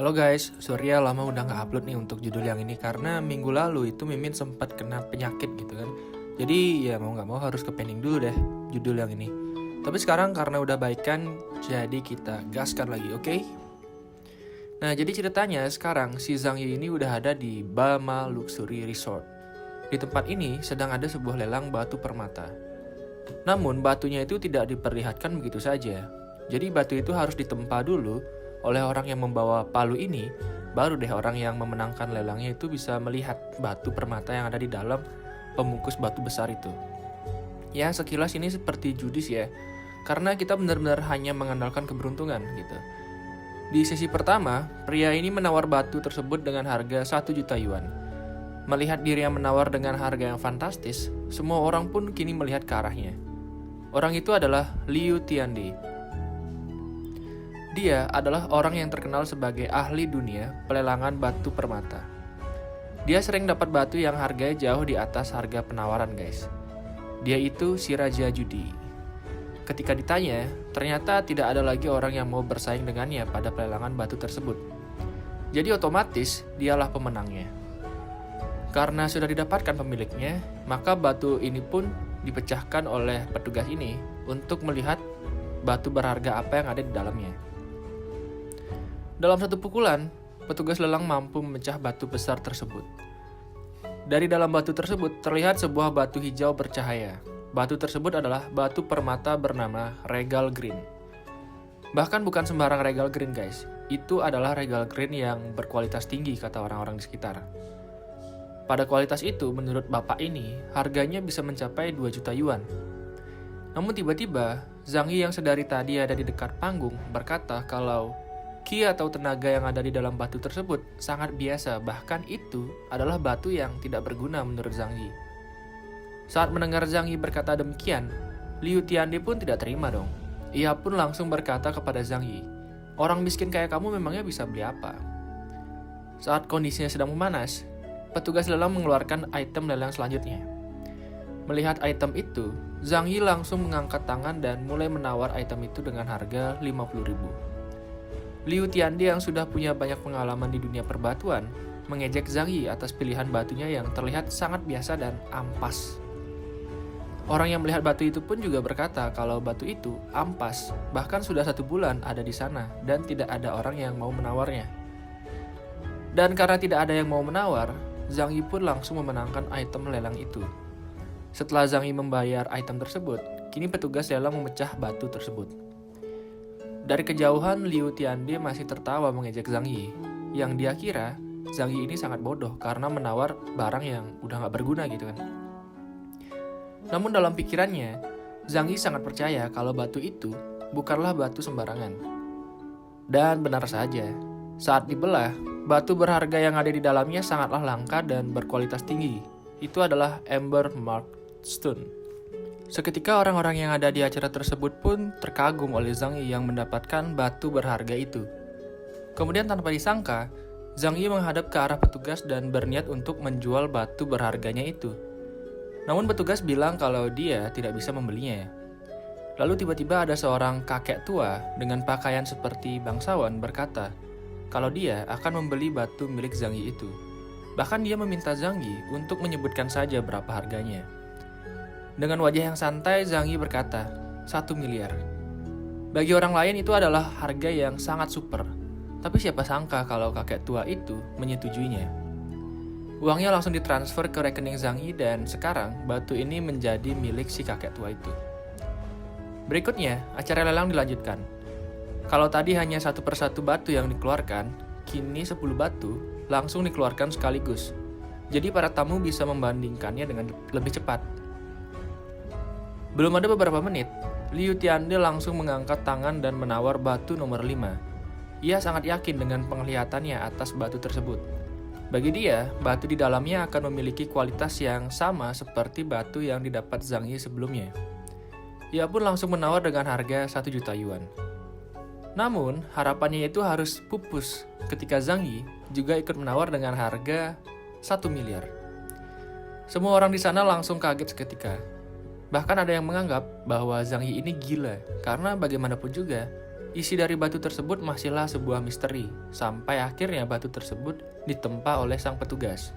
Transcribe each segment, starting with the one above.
Halo guys, sorry ya lama udah nggak upload nih untuk judul yang ini karena minggu lalu itu Mimin sempat kena penyakit gitu kan. Jadi ya mau nggak mau harus ke pending dulu deh judul yang ini. Tapi sekarang karena udah baikan, jadi kita gaskan lagi, oke? Nah jadi ceritanya sekarang si Zhang Yi ini udah ada di Bama Luxury Resort. Di tempat ini sedang ada sebuah lelang batu permata. Namun batunya itu tidak diperlihatkan begitu saja. Jadi batu itu harus ditempa dulu oleh orang yang membawa palu ini, baru deh orang yang memenangkan lelangnya itu bisa melihat batu permata yang ada di dalam pembungkus batu besar itu. Ya sekilas ini seperti judis ya, karena kita benar-benar hanya mengandalkan keberuntungan gitu. Di sesi pertama, pria ini menawar batu tersebut dengan harga 1 juta yuan. Melihat dirinya menawar dengan harga yang fantastis, semua orang pun kini melihat ke arahnya. Orang itu adalah Liu Tiandi. Dia adalah orang yang terkenal sebagai ahli dunia pelelangan batu permata. Dia sering dapat batu yang harganya jauh di atas harga penawaran guys. Dia itu si Raja Judi. Ketika ditanya, ternyata tidak ada lagi orang yang mau bersaing dengannya pada pelelangan batu tersebut. Jadi otomatis dialah pemenangnya. Karena sudah didapatkan pemiliknya, maka batu ini pun dipecahkan oleh petugas ini untuk melihat batu berharga apa yang ada di dalamnya. Dalam satu pukulan, petugas lelang mampu memecah batu besar tersebut. Dari dalam batu tersebut terlihat sebuah batu hijau bercahaya. Batu tersebut adalah batu permata bernama Regal Green. Bahkan bukan sembarang Regal Green guys. Itu adalah Regal Green yang berkualitas tinggi kata orang-orang di sekitar. Pada kualitas itu menurut bapak ini harganya bisa mencapai 2 juta yuan. Namun tiba-tiba Zhang Yi yang sedari tadi ada di dekat panggung berkata kalau ki atau tenaga yang ada di dalam batu tersebut sangat biasa, bahkan itu adalah batu yang tidak berguna menurut Zhang Yi. Saat mendengar Zhang Yi berkata demikian, Liu Tiandi pun tidak terima dong. Ia pun langsung berkata kepada Zhang Yi, orang miskin kayak kamu memangnya bisa beli apa? Saat kondisinya sedang memanas, petugas lelang mengeluarkan item lelang selanjutnya. Melihat item itu, Zhang Yi langsung mengangkat tangan dan mulai menawar item itu dengan harga 50.000. Liu Tiandi yang sudah punya banyak pengalaman di dunia perbatuan mengejek Zhang Yi atas pilihan batunya yang terlihat sangat biasa dan ampas. Orang yang melihat batu itu pun juga berkata kalau batu itu ampas, bahkan sudah 1 bulan ada di sana dan tidak ada orang yang mau menawarnya. Dan karena tidak ada yang mau menawar, Zhang Yi pun langsung memenangkan item lelang itu. Setelah Zhang Yi membayar item tersebut, kini petugas lelang memecah batu tersebut. Dari kejauhan, Liu Tiandi masih tertawa mengejek Zhang Yi. Yang dia kira, Zhang Yi ini sangat bodoh karena menawar barang yang udah gak berguna gitu kan. Namun dalam pikirannya, Zhang Yi sangat percaya kalau batu itu bukanlah batu sembarangan. Dan benar saja, saat dibelah, batu berharga yang ada di dalamnya sangatlah langka dan berkualitas tinggi. Itu adalah Amber Mark Stone. Seketika orang-orang yang ada di acara tersebut pun terkagum oleh Zhang Yi yang mendapatkan batu berharga itu. Kemudian tanpa disangka, Zhang Yi menghadap ke arah petugas dan berniat untuk menjual batu berharganya itu. Namun petugas bilang kalau dia tidak bisa membelinya. Lalu tiba-tiba ada seorang kakek tua dengan pakaian seperti bangsawan berkata kalau dia akan membeli batu milik Zhang Yi itu. Bahkan dia meminta Zhang Yi untuk menyebutkan saja berapa harganya. Dengan wajah yang santai, Zhang Yi berkata, 1 miliar. Bagi orang lain itu adalah harga yang sangat super. Tapi siapa sangka kalau kakek tua itu menyetujuinya. Uangnya langsung ditransfer ke rekening Zhang Yi dan sekarang batu ini menjadi milik si kakek tua itu. Berikutnya, acara lelang dilanjutkan. Kalau tadi hanya 1 persatu batu yang dikeluarkan, kini 10 batu langsung dikeluarkan sekaligus. Jadi para tamu bisa membandingkannya dengan lebih cepat. Belum ada beberapa menit, Liu Tiandi langsung mengangkat tangan dan menawar batu nomor 5. Ia sangat yakin dengan penglihatannya atas batu tersebut. Bagi dia, batu di dalamnya akan memiliki kualitas yang sama seperti batu yang didapat Zhang Yi sebelumnya. Ia pun langsung menawar dengan harga 1 juta yuan. Namun, harapannya itu harus pupus ketika Zhang Yi juga ikut menawar dengan harga 1 miliar. Semua orang di sana langsung kaget seketika. Bahkan ada yang menganggap bahwa Zhang Yi ini gila, karena bagaimanapun juga, Isi dari batu tersebut masihlah sebuah misteri, sampai akhirnya batu tersebut ditempa oleh sang petugas.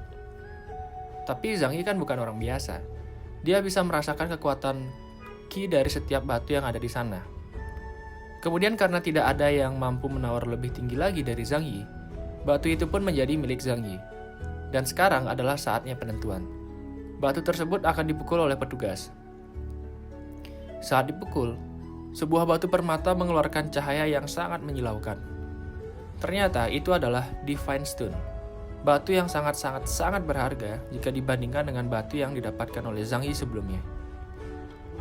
Tapi Zhang Yi kan bukan orang biasa. Dia bisa merasakan kekuatan Qi dari setiap batu yang ada di sana. Kemudian karena tidak ada yang mampu menawar lebih tinggi lagi dari Zhang Yi, batu itu pun menjadi milik Zhang Yi. Dan sekarang adalah saatnya penentuan. Batu tersebut akan dipukul oleh petugas. Saat dipukul, sebuah batu permata mengeluarkan cahaya yang sangat menyilaukan. Ternyata itu adalah Divine Stone, batu yang sangat berharga jika dibandingkan dengan batu yang didapatkan oleh Zhang Yi sebelumnya.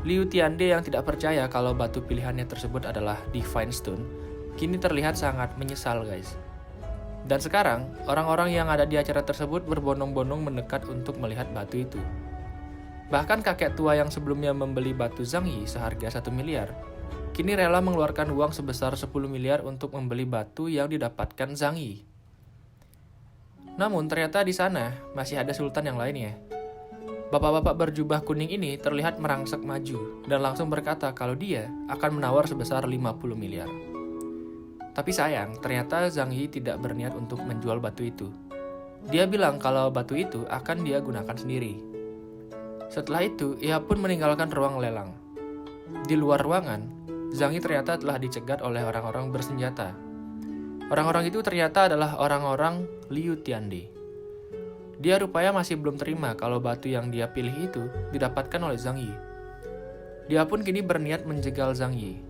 Liu Tiande yang tidak percaya kalau batu pilihannya tersebut adalah Divine Stone, kini terlihat sangat menyesal guys. Dan sekarang, orang-orang yang ada di acara tersebut berbondong-bondong mendekat untuk melihat batu itu. Bahkan kakek tua yang sebelumnya membeli batu Zhang Yi seharga 1 miliar, kini rela mengeluarkan uang sebesar 10 miliar untuk membeli batu yang didapatkan Zhang Yi. Namun ternyata di sana masih ada sultan yang lainnya. Bapak-bapak berjubah kuning ini terlihat merangsek maju dan langsung berkata kalau dia akan menawar sebesar 50 miliar. Tapi sayang, ternyata Zhang Yi tidak berniat untuk menjual batu itu. Dia bilang kalau batu itu akan dia gunakan sendiri. Setelah itu, ia pun meninggalkan ruang lelang. Di luar ruangan, Zhang Yi ternyata telah dicegat oleh orang-orang bersenjata. Orang-orang itu ternyata adalah orang-orang Liu Tiande. Dia rupanya masih belum terima kalau batu yang dia pilih itu didapatkan oleh Zhang Yi. Dia pun kini berniat menjegal Zhang Yi.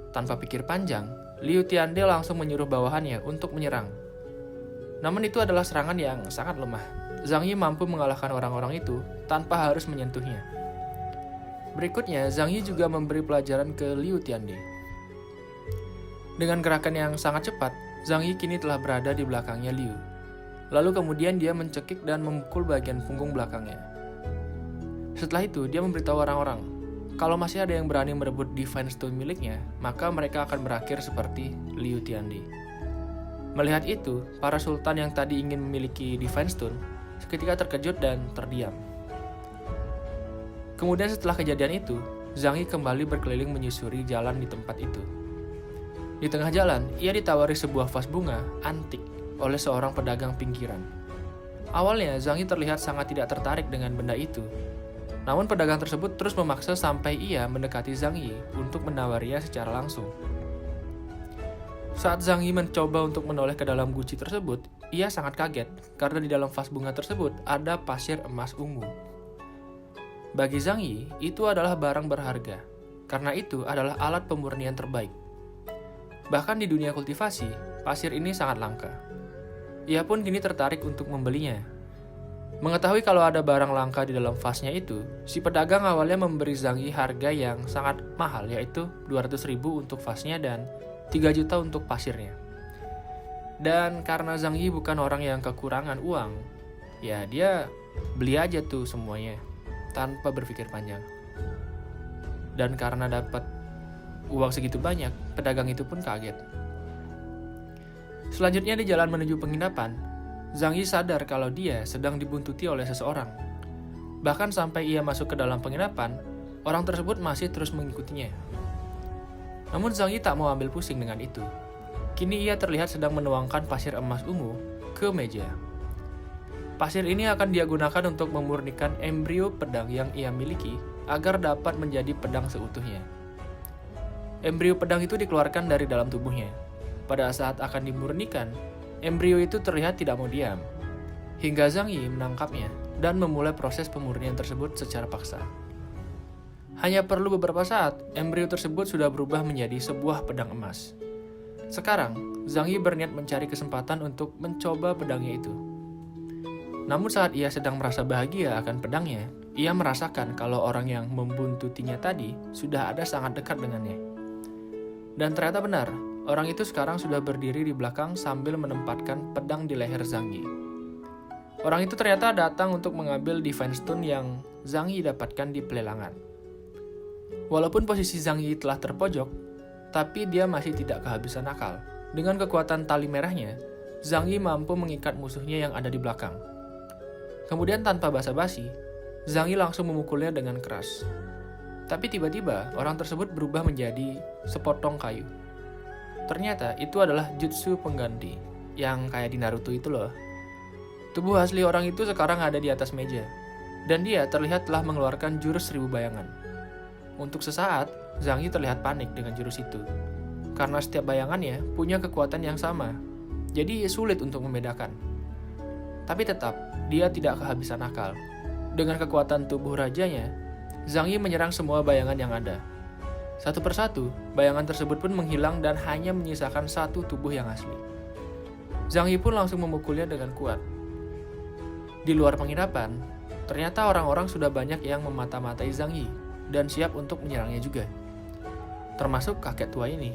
Tanpa pikir panjang, Liu Tiande langsung menyuruh bawahannya untuk menyerang. Namun itu adalah serangan yang sangat lemah. Zhang Yi mampu mengalahkan orang-orang itu tanpa harus menyentuhnya. Berikutnya, Zhang Yi juga memberi pelajaran ke Liu Tiande. Dengan gerakan yang sangat cepat, Zhang Yi kini telah berada di belakangnya Liu. Lalu kemudian dia mencekik dan memukul bagian punggung belakangnya. Setelah itu, dia memberitahu orang-orang, kalau masih ada yang berani merebut Divine Stone miliknya, maka mereka akan berakhir seperti Liu Tiande. Melihat itu, para sultan yang tadi ingin memiliki Divine Stone seketika terkejut dan terdiam. Kemudian setelah kejadian itu, Zhang Yi kembali berkeliling menyusuri jalan di tempat itu. Di tengah jalan, ia ditawari sebuah vas bunga antik oleh seorang pedagang pinggiran. Awalnya, Zhang Yi terlihat sangat tidak tertarik dengan benda itu. Namun pedagang tersebut terus memaksa sampai ia mendekati Zhang Yi untuk menawarinya secara langsung. Saat Zhang Yi mencoba untuk menoleh ke dalam guci tersebut, ia sangat kaget karena di dalam vas bunga tersebut ada pasir emas ungu. Bagi Zhang Yi, itu adalah barang berharga, karena itu adalah alat pemurnian terbaik. Bahkan di dunia kultivasi, pasir ini sangat langka. Ia pun kini tertarik untuk membelinya. Mengetahui kalau ada barang langka di dalam vasnya itu, si pedagang awalnya memberi Zhang Yi harga yang sangat mahal, yaitu 200.000 untuk vasnya dan 3 juta untuk pasirnya. Dan karena Zhang Yi bukan orang yang kekurangan uang, ya dia beli aja tuh semuanya tanpa berpikir panjang. Dan karena dapat uang segitu banyak, pedagang itu pun kaget. Selanjutnya di jalan menuju penginapan, Zhang Yi sadar kalau dia sedang dibuntuti oleh seseorang. Bahkan sampai ia masuk ke dalam penginapan, orang tersebut masih terus mengikutinya. Namun Zhang Yi tak mau ambil pusing dengan itu. Kini ia terlihat sedang menuangkan pasir emas ungu ke meja. Pasir ini akan dia gunakan untuk memurnikan embrio pedang yang ia miliki agar dapat menjadi pedang seutuhnya. Embrio pedang itu dikeluarkan dari dalam tubuhnya. Pada saat akan dimurnikan, embrio itu terlihat tidak mau diam. Hingga Zhang Yi menangkapnya dan memulai proses pemurnian tersebut secara paksa. Hanya perlu beberapa saat, embrio tersebut sudah berubah menjadi sebuah pedang emas. Sekarang, Zhang Yi berniat mencari kesempatan untuk mencoba pedangnya itu. Namun saat ia sedang merasa bahagia akan pedangnya, ia merasakan kalau orang yang membuntutinya tadi sudah ada sangat dekat dengannya. Dan ternyata benar, orang itu sekarang sudah berdiri di belakang sambil menempatkan pedang di leher Zhang Yi. Orang itu ternyata datang untuk mengambil Divine Stone yang Zhang Yi dapatkan di pelelangan. Walaupun posisi Zhang Yi telah terpojok, tapi dia masih tidak kehabisan akal. Dengan kekuatan tali merahnya, Zhang Yi mampu mengikat musuhnya yang ada di belakang. Kemudian tanpa basa-basi, Zhang Yi langsung memukulnya dengan keras. Tapi tiba-tiba orang tersebut berubah menjadi sepotong kayu. Ternyata itu adalah jutsu pengganti, yang kayak di Naruto itu loh. Tubuh asli orang itu sekarang ada di atas meja, dan dia terlihat telah mengeluarkan jurus 1000 bayangan. Untuk sesaat, Zhang Yi terlihat panik dengan jurus itu, karena setiap bayangannya punya kekuatan yang sama, jadi sulit untuk membedakan. Tapi tetap, dia tidak kehabisan akal. Dengan kekuatan tubuh rajanya, Zhang Yi menyerang semua bayangan yang ada. Satu persatu, bayangan tersebut pun menghilang dan hanya menyisakan satu tubuh yang asli. Zhang Yi pun langsung memukulnya dengan kuat. Di luar penginapan, ternyata orang-orang sudah banyak yang memata-matai Zhang Yi dan siap untuk menyerangnya juga, termasuk kakek tua ini.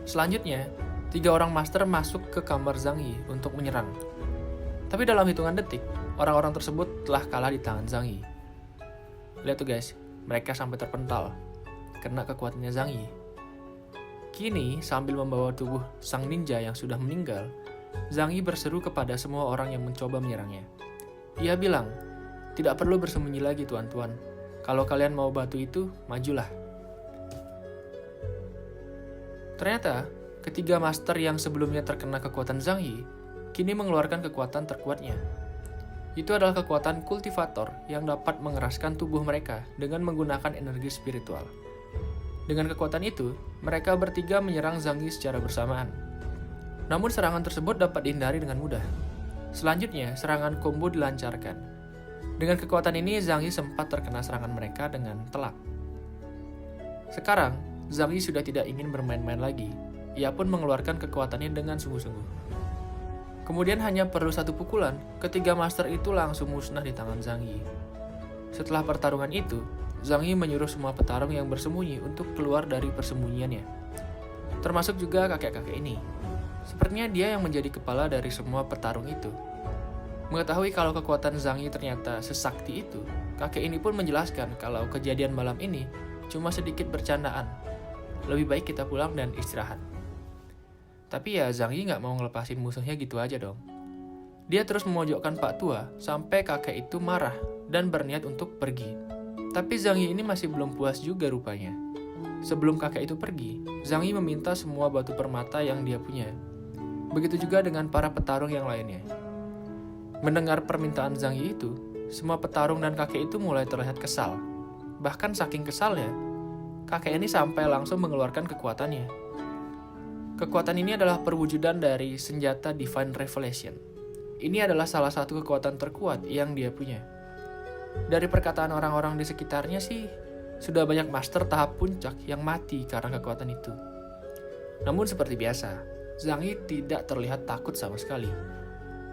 Selanjutnya, 3 orang master masuk ke kamar Zhang Yi untuk menyerang. Tapi dalam hitungan detik, orang-orang tersebut telah kalah di tangan Zhang Yi. Lihat tuh guys, mereka sampai terpental kena kekuatannya Zhang Yi. Kini, sambil membawa tubuh sang ninja yang sudah meninggal, Zhang Yi berseru kepada semua orang yang mencoba menyerangnya. Ia bilang, "Tidak perlu bersembunyi lagi tuan-tuan. Kalau kalian mau batu itu, majulah." Ternyata, ketiga master yang sebelumnya terkena kekuatan Zhang Yi, kini mengeluarkan kekuatan terkuatnya. Itu adalah kekuatan kultivator yang dapat mengeraskan tubuh mereka dengan menggunakan energi spiritual. Dengan kekuatan itu, mereka bertiga menyerang Zhang Yi secara bersamaan. Namun serangan tersebut dapat dihindari dengan mudah. Selanjutnya, serangan combo dilancarkan. Dengan kekuatan ini, Zhang Yi sempat terkena serangan mereka dengan telak. Sekarang, Zhang Yi sudah tidak ingin bermain-main lagi. Ia pun mengeluarkan kekuatannya dengan sungguh-sungguh. Kemudian hanya perlu satu pukulan, ketiga master itu langsung musnah di tangan Zhang Yi. Setelah pertarungan itu, Zhang Yi menyuruh semua petarung yang bersembunyi untuk keluar dari persembunyiannya, termasuk juga kakek-kakek ini. Sepertinya dia yang menjadi kepala dari semua petarung itu. Mengetahui kalau kekuatan Zhang Yi ternyata sesakti itu, kakek ini pun menjelaskan kalau kejadian malam ini cuma sedikit bercandaan. Lebih baik kita pulang dan istirahat. Tapi ya Zhang Yi nggak mau ngelepasin musuhnya gitu aja dong. Dia terus memojokkan Pak Tua sampai kakek itu marah dan berniat untuk pergi. Tapi Zhang Yi ini masih belum puas juga rupanya. Sebelum kakek itu pergi, Zhang Yi meminta semua batu permata yang dia punya. Begitu juga dengan para petarung yang lainnya. Mendengar permintaan Zhang Yi itu, semua petarung dan kakek itu mulai terlihat kesal. Bahkan saking kesalnya, kakek ini sampai langsung mengeluarkan kekuatannya. Kekuatan ini adalah perwujudan dari senjata Divine Revelation. Ini adalah salah satu kekuatan terkuat yang dia punya. Dari perkataan orang-orang di sekitarnya sih, sudah banyak master tahap puncak yang mati karena kekuatan itu. Namun seperti biasa, Zhang Yi tidak terlihat takut sama sekali.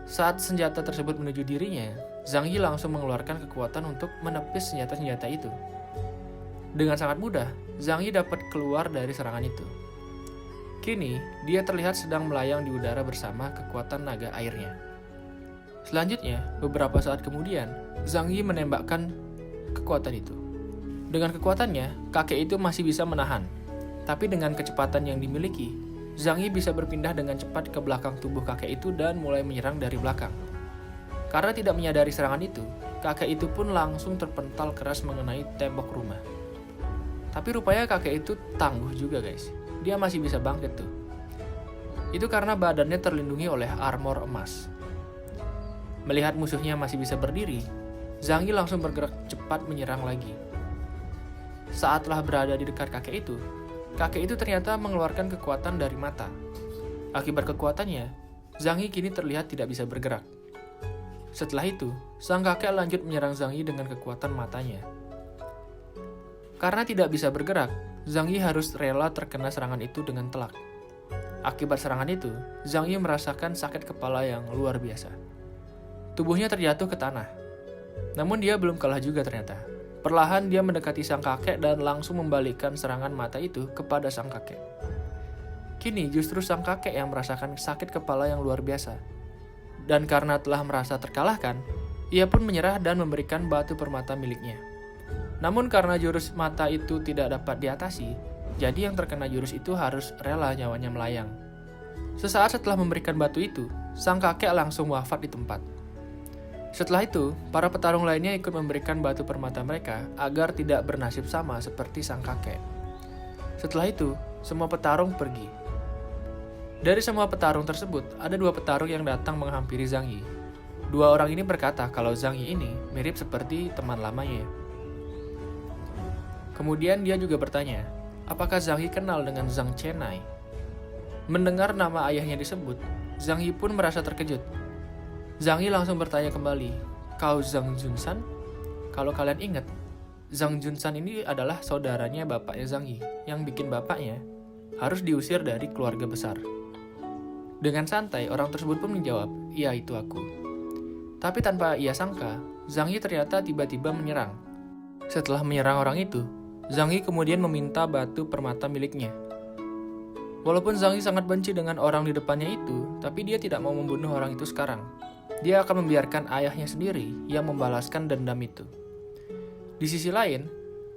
Saat senjata tersebut menuju dirinya, Zhang Yi langsung mengeluarkan kekuatan untuk menepis senjata-senjata itu. Dengan sangat mudah, Zhang Yi dapat keluar dari serangan itu. Kini, dia terlihat sedang melayang di udara bersama kekuatan naga airnya. Selanjutnya, beberapa saat kemudian, Zhang Yi menembakkan kekuatan itu. Dengan kekuatannya, kakek itu masih bisa menahan. Tapi dengan kecepatan yang dimiliki, Zhang Yi bisa berpindah dengan cepat ke belakang tubuh kakek itu dan mulai menyerang dari belakang. Karena tidak menyadari serangan itu, kakek itu pun langsung terpental keras mengenai tembok rumah. Tapi rupanya kakek itu tangguh juga guys. Dia masih bisa bangkit tuh. Itu karena badannya terlindungi oleh armor emas. Melihat musuhnya masih bisa berdiri, Zhang Yi langsung bergerak cepat menyerang lagi. Saat telah berada di dekat kakek itu ternyata mengeluarkan kekuatan dari mata. Akibat kekuatannya, Zhang Yi kini terlihat tidak bisa bergerak. Setelah itu, sang kakek lanjut menyerang Zhang Yi dengan kekuatan matanya. Karena tidak bisa bergerak, Zhang Yi harus rela terkena serangan itu dengan telak. Akibat serangan itu, Zhang Yi merasakan sakit kepala yang luar biasa. Tubuhnya terjatuh ke tanah. Namun dia belum kalah juga ternyata. Perlahan dia mendekati sang kakek dan langsung membalikkan serangan mata itu kepada sang kakek. Kini justru sang kakek yang merasakan sakit kepala yang luar biasa. Dan karena telah merasa terkalahkan, ia pun menyerah dan memberikan batu permata miliknya. Namun karena jurus mata itu tidak dapat diatasi, jadi yang terkena jurus itu harus rela nyawanya melayang. Sesaat setelah memberikan batu itu, sang kakek langsung wafat di tempat. Setelah itu, para petarung lainnya ikut memberikan batu permata mereka agar tidak bernasib sama seperti sang kakek. Setelah itu, Semua petarung pergi. Dari semua petarung tersebut, ada 2 petarung yang datang menghampiri Zhang Yi. 2 orang ini berkata kalau Zhang Yi ini mirip seperti teman lamanya. Kemudian dia juga bertanya, apakah Zhang Yi kenal dengan Zhang Chenai? Mendengar nama ayahnya disebut, Zhang Yi pun merasa terkejut. Zhang Yi langsung bertanya kembali, kau Zhang Junsan? Kalau kalian ingat, Zhang Junsan ini adalah saudaranya bapaknya Zhang Yi, yang bikin bapaknya harus diusir dari keluarga besar. Dengan santai, orang tersebut pun menjawab, iya itu aku. Tapi tanpa ia sangka, Zhang Yi ternyata tiba-tiba menyerang. Setelah menyerang orang itu, Zhang Yi kemudian meminta batu permata miliknya. Walaupun Zhang Yi sangat benci dengan orang di depannya itu, tapi dia tidak mau membunuh orang itu sekarang. Dia akan membiarkan ayahnya sendiri yang membalaskan dendam itu. Di sisi lain,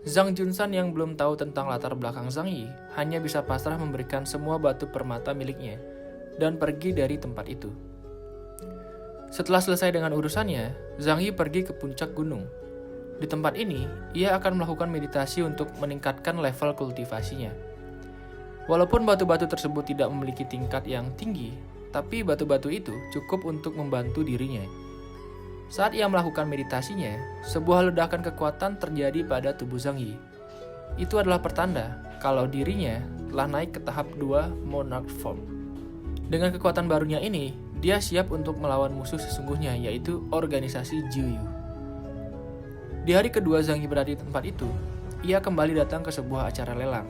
Zhang Junsan yang belum tahu tentang latar belakang Zhang Yi hanya bisa pasrah memberikan semua batu permata miliknya dan pergi dari tempat itu. Setelah selesai dengan urusannya, Zhang Yi pergi ke puncak gunung. Di tempat ini, ia akan melakukan meditasi untuk meningkatkan level kultivasinya. Walaupun batu-batu tersebut tidak memiliki tingkat yang tinggi, tapi batu-batu itu cukup untuk membantu dirinya. Saat ia melakukan meditasinya, sebuah ledakan kekuatan terjadi pada tubuh Zhang Yi. Itu adalah pertanda kalau dirinya telah naik ke tahap 2 Monarch Form. Dengan kekuatan barunya ini, dia siap untuk melawan musuh sesungguhnya, yaitu organisasi Jiuyu. Di hari kedua Zhang Yi berada di tempat itu, ia kembali datang ke sebuah acara lelang.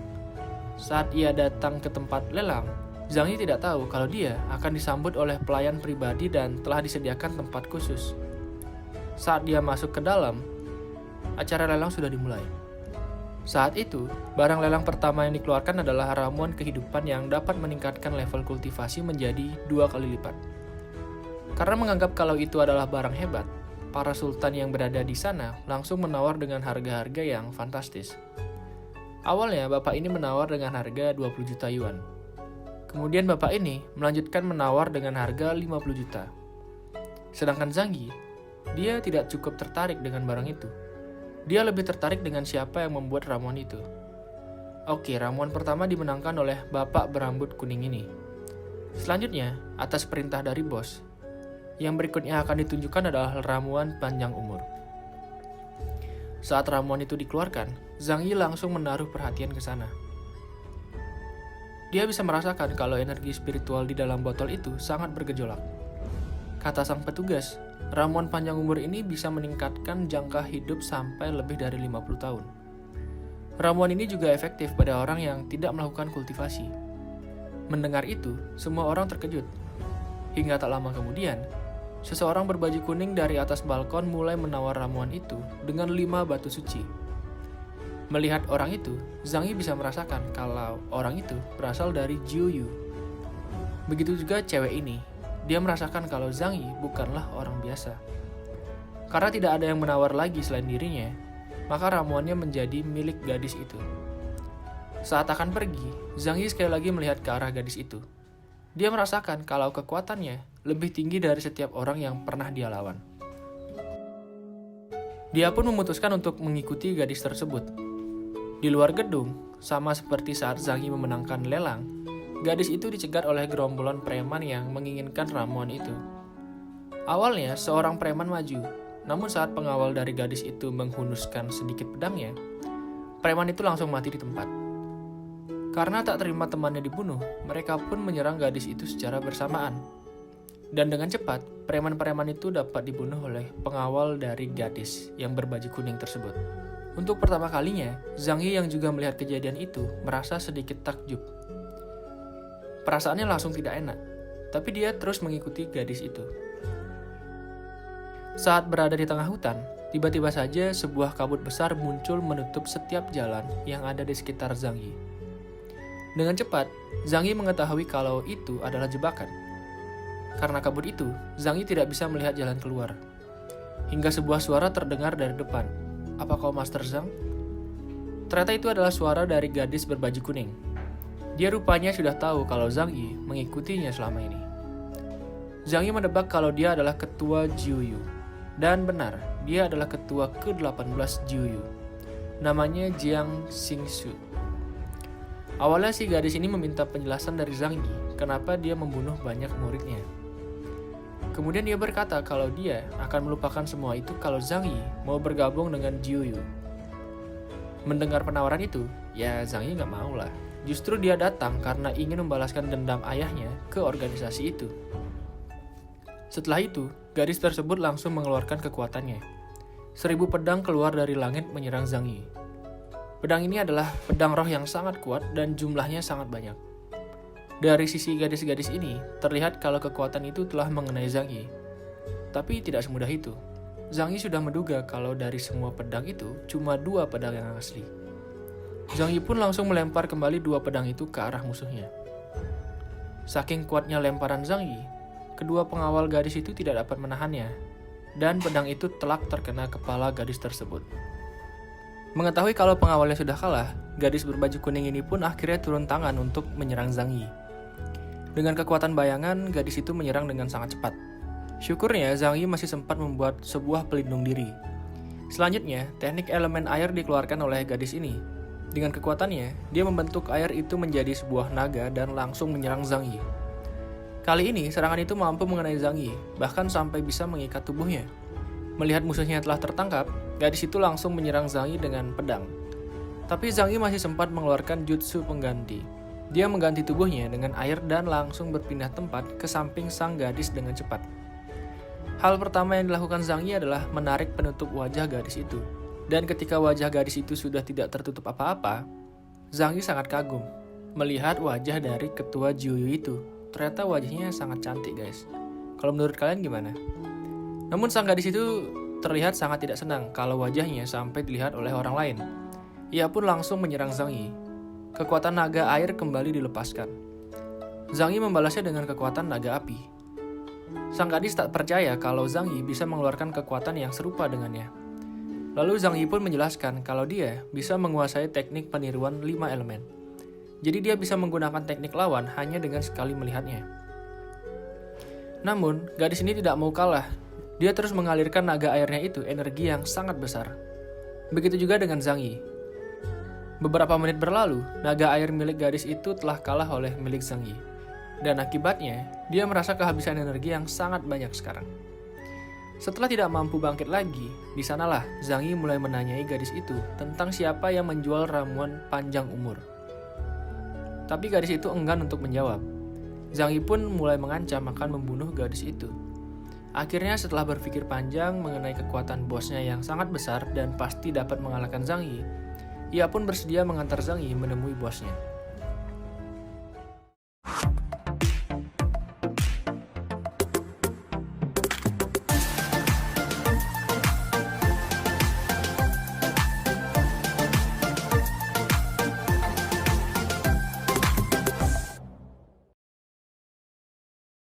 Saat ia datang ke tempat lelang, Zhang Yi tidak tahu kalau dia akan disambut oleh pelayan pribadi dan telah disediakan tempat khusus. Saat dia masuk ke dalam, acara lelang sudah dimulai. Saat itu, barang lelang pertama yang dikeluarkan adalah ramuan kehidupan yang dapat meningkatkan level kultivasi menjadi 2 kali lipat. Karena menganggap kalau itu adalah barang hebat, para sultan yang berada di sana langsung menawar dengan harga-harga yang fantastis. Awalnya, bapak ini menawar dengan harga 20 juta yuan. Kemudian bapak ini melanjutkan menawar dengan harga 50 juta. Sedangkan Zhang Yi, dia tidak cukup tertarik dengan barang itu. Dia lebih tertarik dengan siapa yang membuat ramuan itu. Oke, ramuan pertama dimenangkan oleh bapak berambut kuning ini. Selanjutnya, atas perintah dari bos, yang berikutnya akan ditunjukkan adalah ramuan panjang umur. Saat ramuan itu dikeluarkan, Zhang Yi langsung menaruh perhatian ke sana. Dia bisa merasakan kalau energi spiritual di dalam botol itu sangat bergejolak. Kata sang petugas, ramuan panjang umur ini bisa meningkatkan jangka hidup sampai lebih dari 50 tahun. Ramuan ini juga efektif pada orang yang tidak melakukan kultivasi. Mendengar itu, semua orang terkejut. Hingga tak lama kemudian, seseorang berbaju kuning dari atas balkon mulai menawar ramuan itu dengan 5 batu suci. Melihat orang itu, Zhang Yi bisa merasakan kalau orang itu berasal dari Jiuyu. Begitu juga cewek ini, dia merasakan kalau Zhang Yi bukanlah orang biasa. Karena tidak ada yang menawar lagi selain dirinya, maka ramuannya menjadi milik gadis itu. Saat akan pergi, Zhang Yi sekali lagi melihat ke arah gadis itu. Dia merasakan kalau kekuatannya lebih tinggi dari setiap orang yang pernah dia lawan. Dia pun memutuskan untuk mengikuti gadis tersebut. Di luar gedung, sama seperti saat Zhang Yi memenangkan lelang, gadis itu dicegat oleh gerombolan preman yang menginginkan ramuan itu. Awalnya, seorang preman maju, namun saat pengawal dari gadis itu menghunuskan sedikit pedangnya, preman itu langsung mati di tempat. Karena tak terima temannya dibunuh, mereka pun menyerang gadis itu secara bersamaan. Dan dengan cepat, preman-preman itu dapat dibunuh oleh pengawal dari gadis yang berbaju kuning tersebut. Untuk pertama kalinya, Zhang Yi yang juga melihat kejadian itu merasa sedikit takjub. Perasaannya langsung tidak enak, tapi dia terus mengikuti gadis itu. Saat berada di tengah hutan, tiba-tiba saja sebuah kabut besar muncul menutup setiap jalan yang ada di sekitar Zhang Yi. Dengan cepat, Zhang Yi mengetahui kalau itu adalah jebakan. Karena kabut itu, Zhang Yi tidak bisa melihat jalan keluar. Hingga sebuah suara terdengar dari depan. Apa kau Master Zhang? Ternyata itu adalah suara dari gadis berbaju kuning. Dia rupanya sudah tahu kalau Zhang Yi mengikutinya selama ini. Zhang Yi menebak kalau dia adalah ketua Jiuyu. Dan benar, dia adalah ketua ke-18 Jiuyu. Namanya Jiang Xingsu. Awalnya si gadis ini meminta penjelasan dari Zhang Yi kenapa dia membunuh banyak muridnya. Kemudian dia berkata kalau dia akan melupakan semua itu kalau Zhang Yi mau bergabung dengan Jiu Yu. Mendengar penawaran itu, ya Zhang Yi nggak mau lah. Justru dia datang karena ingin membalaskan dendam ayahnya ke organisasi itu. Setelah itu, gadis tersebut langsung mengeluarkan kekuatannya. 1000 pedang keluar dari langit menyerang Zhang Yi. Pedang ini adalah pedang roh yang sangat kuat dan jumlahnya sangat banyak. Dari sisi gadis-gadis ini, terlihat kalau kekuatan itu telah mengenai Zhang Yi. Tapi tidak semudah itu. Zhang Yi sudah menduga kalau dari semua pedang itu, cuma 2 pedang yang asli. Zhang Yi pun langsung melempar kembali 2 pedang itu ke arah musuhnya. Saking kuatnya lemparan Zhang Yi, kedua pengawal gadis itu tidak dapat menahannya, dan pedang itu telak terkena kepala gadis tersebut. Mengetahui kalau pengawalnya sudah kalah, gadis berbaju kuning ini pun akhirnya turun tangan untuk menyerang Zhang Yi. Dengan kekuatan bayangan, gadis itu menyerang dengan sangat cepat. Syukurnya, Zhang Yi masih sempat membuat sebuah pelindung diri. Selanjutnya, teknik elemen air dikeluarkan oleh gadis ini. Dengan kekuatannya, dia membentuk air itu menjadi sebuah naga dan langsung menyerang Zhang Yi. Kali ini, serangan itu mampu mengenai Zhang Yi, bahkan sampai bisa mengikat tubuhnya. Melihat musuhnya telah tertangkap, gadis itu langsung menyerang Zhang Yi dengan pedang. Tapi Zhang Yi masih sempat mengeluarkan jutsu pengganti. Dia mengganti tubuhnya dengan air dan langsung berpindah tempat ke samping sang gadis dengan cepat. Hal pertama yang dilakukan Zhang Yi adalah menarik penutup wajah gadis itu. Dan ketika wajah gadis itu sudah tidak tertutup apa-apa, Zhang Yi sangat kagum melihat wajah dari ketua Jiu Yu itu. Ternyata wajahnya sangat cantik, guys. Kalau menurut kalian gimana? Namun sang gadis itu terlihat sangat tidak senang kalau wajahnya sampai dilihat oleh orang lain. Ia pun langsung menyerang Zhang Yi. Kekuatan naga air kembali dilepaskan. Zhang Yi membalasnya dengan kekuatan naga api. Sang gadis tak percaya kalau Zhang Yi bisa mengeluarkan kekuatan yang serupa dengannya. Lalu Zhang Yi pun menjelaskan kalau dia bisa menguasai teknik peniruan 5 elemen. Jadi dia bisa menggunakan teknik lawan hanya dengan sekali melihatnya. Namun, gadis ini tidak mau kalah. Dia terus mengalirkan naga airnya itu energi yang sangat besar. Begitu juga dengan Zhang Yi. Beberapa menit berlalu, naga air milik gadis itu telah kalah oleh milik Zhang Yi. Dan akibatnya, dia merasa kehabisan energi yang sangat banyak sekarang. Setelah tidak mampu bangkit lagi, di sanalah Zhang Yi mulai menanyai gadis itu tentang siapa yang menjual ramuan panjang umur. Tapi gadis itu enggan untuk menjawab. Zhang Yi pun mulai mengancam akan membunuh gadis itu. Akhirnya setelah berpikir panjang mengenai kekuatan bosnya yang sangat besar dan pasti dapat mengalahkan Zhang Yi, ia pun bersedia mengantar Zhang Yi menemui bosnya.